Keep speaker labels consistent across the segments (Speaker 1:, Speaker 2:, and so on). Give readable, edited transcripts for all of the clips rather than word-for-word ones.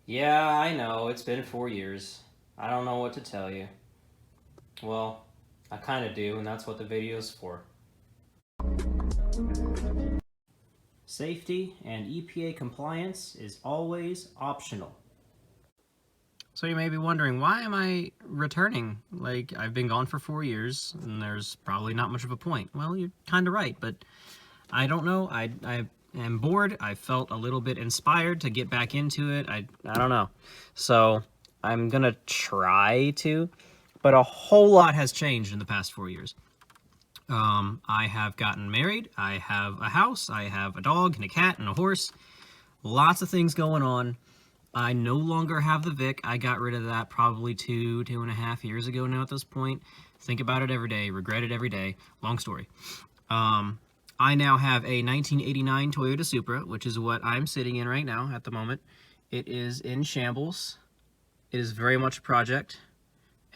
Speaker 1: Yeah, I know, it's been 4 years. I don't know what to tell you. Well, I kind of do, and that's what the video's for. Safety and EPA compliance is always optional. So you may be wondering, why am I returning? Like, I've been gone for 4 years, and there's probably not much of a point. Well, you're kind of right, but I don't know. I am bored. I felt a little bit inspired to get back into it. I don't know. So I'm gonna try to, but a whole lot has changed in the past 4 years. I have gotten married. I have a house. I have a dog and a cat and a horse. Lots of things going on. I no longer have the Vic. I got rid of that probably 2.5 years ago now at this point. Think about it every day. Regret it every day. Long story. I now have a 1989 Toyota Supra, which is what I'm sitting in right now at the moment. It is in shambles. It is very much a project,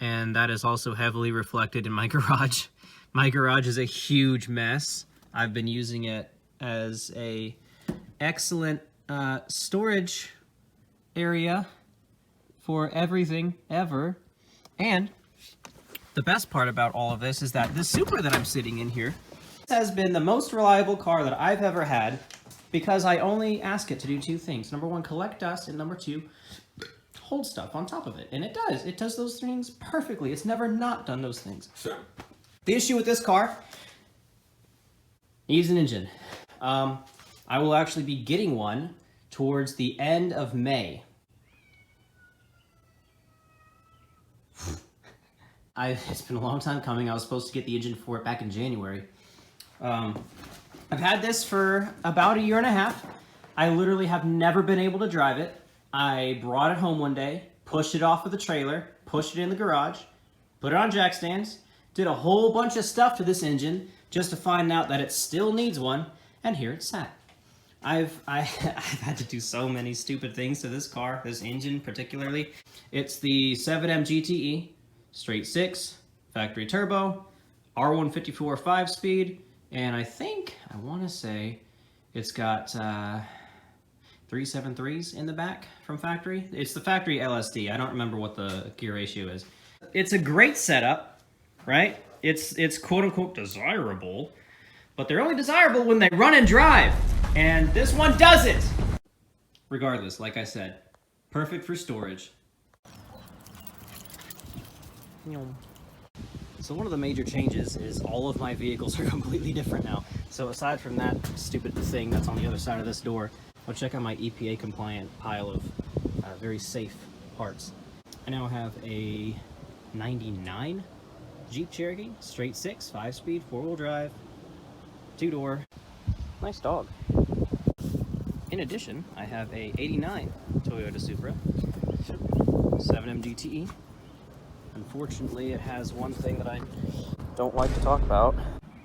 Speaker 1: and that is also heavily reflected in my garage. My garage is a huge mess. I've been using it as a excellent storage area for everything ever. And the best part about all of this is that this Supra that I'm sitting in here has been the most reliable car that I've ever had because I only ask it to do two things. Number one, collect dust, and number two, hold stuff on top of it. And it does. It does those things perfectly. It's never not done those things. The issue with this car needs an engine. I will actually be getting one towards the end of May. It's been a long time coming. I was supposed to get the engine for it back in January. I've had this for about a year and a half. I literally have never been able to drive it. I brought it home one day, pushed it off of the trailer, pushed it in the garage, put it on jack stands, did a whole bunch of stuff to this engine just to find out that it still needs one, and here it's sat. I've had to do so many stupid things to this car, this engine particularly. It's the 7M GTE, straight six, factory turbo, R154 5-speed, and I want to say it's got 373s in the back from factory. It's the factory LSD. I don't remember what the gear ratio is. It's a great setup, right? It's quote unquote desirable, but they're only desirable when they run and drive. And this one doesn't. Regardless, like I said, perfect for storage. So one of the major changes is all of my vehicles are completely different now. So aside from that stupid thing that's on the other side of this door, I'll check out my EPA compliant pile of very safe parts. I now have a 99 Jeep Cherokee, straight six, 5-speed, 4-wheel drive, 2-door. Nice dog. In addition, I have a 89 Toyota Supra, 7M GTE. Unfortunately, it has one thing that I don't like to talk about.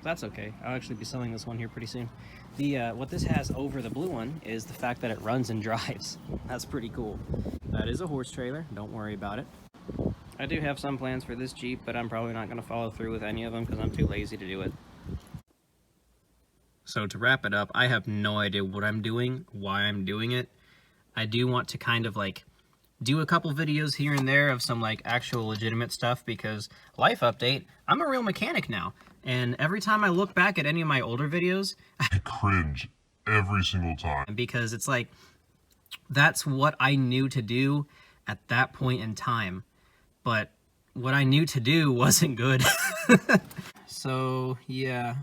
Speaker 1: That's okay. I'll actually be selling this one here pretty soon. What this has over the blue one is the fact that it runs and drives. That's pretty cool. That is a horse trailer. Don't worry about it. I do have some plans for this Jeep, but I'm probably not going to follow through with any of them because I'm too lazy to do it. So to wrap it up, I have no idea what I'm doing, why I'm doing it. I do want to kind of like do a couple videos here and there of some like actual legitimate stuff because life update, I'm a real mechanic now. And every time I look back at any of my older videos,
Speaker 2: I cringe every single time.
Speaker 1: Because it's like, that's what I knew to do at that point in time. But what I knew to do wasn't good. So, yeah.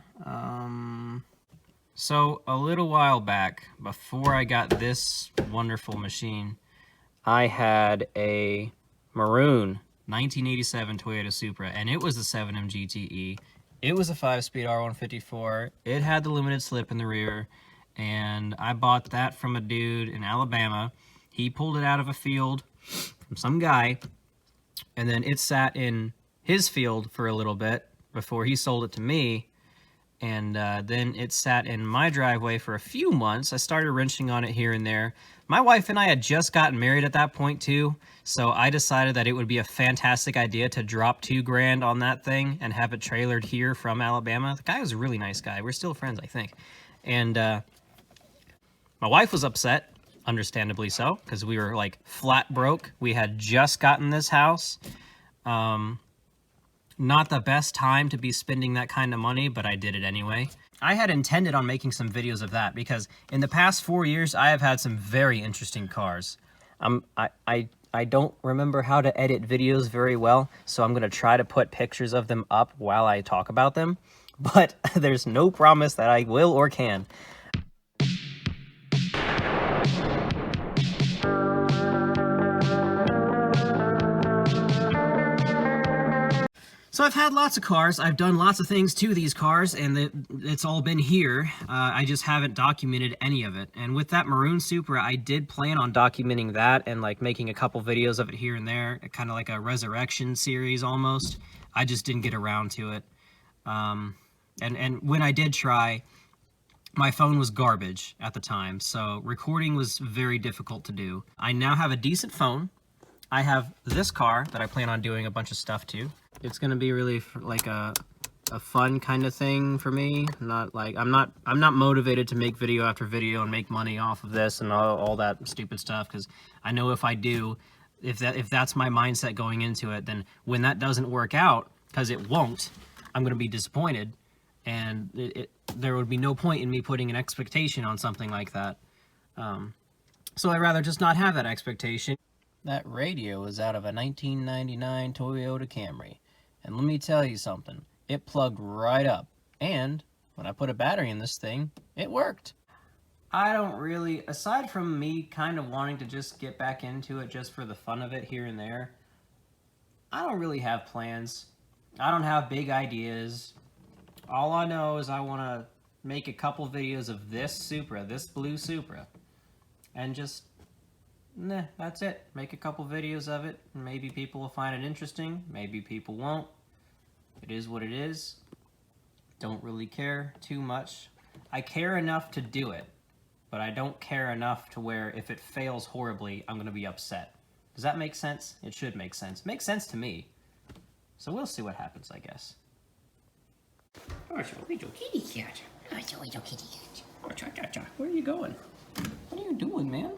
Speaker 1: So, a little while back, before I got this wonderful machine, I had a maroon 1987 Toyota Supra, and it was the 7M GTE. It was a 5-speed R154. It had the limited slip in the rear, and I bought that from a dude in Alabama. He pulled it out of a field from some guy, and then it sat in his field for a little bit before he sold it to me. And then it sat in my driveway for a few months. I started wrenching on it here and there. My wife and I had just gotten married at that point too, so I decided that it would be a fantastic idea to drop $2,000 on that thing and have it trailered here from Alabama. The guy was a really nice guy. We're still friends, I think. And my wife was upset understandably so, because we were like flat broke. We had just gotten this house. Not the best time to be spending that kind of money, but I did it anyway. I had intended on making some videos of that because in the past 4 years, I have had some very interesting cars. I don't remember how to edit videos very well, so I'm gonna try to put pictures of them up while I talk about them, but there's no promise that I will or can. So I've had lots of cars, I've done lots of things to these cars, and it's all been here. I just haven't documented any of it. And with that maroon Supra, I did plan on documenting that and like making a couple videos of it here and there, kind of like a resurrection series almost. I just didn't get around to it. And when I did try, my phone was garbage at the time, so recording was very difficult to do. I now have a decent phone. I have this car that I plan on doing a bunch of stuff to. It's gonna be really like a fun kind of thing for me. Not like I'm not motivated to make video after video and make money off of this and all that stupid stuff, because I know if I do, if that's my mindset going into it, then when that doesn't work out, because it won't, I'm gonna be disappointed, and there would be no point in me putting an expectation on something like that. So I'd rather just not have that expectation. That radio is out of a 1999 Toyota Camry. And let me tell you something, it plugged right up. And when I put a battery in this thing, it worked. I don't really, aside from me kind of wanting to just get back into it just for the fun of it here and there, I don't really have plans. I don't have big ideas. All I know is I want to make a couple videos of this Supra, this blue Supra, and just, that's it. Make a couple videos of it. Maybe people will find it interesting. Maybe people won't. It is what it is. Don't really care too much. I care enough to do it, but I don't care enough to where if it fails horribly, I'm going to be upset. Does that make sense? It should make sense. Makes sense to me. So we'll see what happens, I guess. Oh, it's a little kitty cat. Oh, it's a little kitty cat. Oh, cha-cha-cha. Where are you going? What are you doing, man?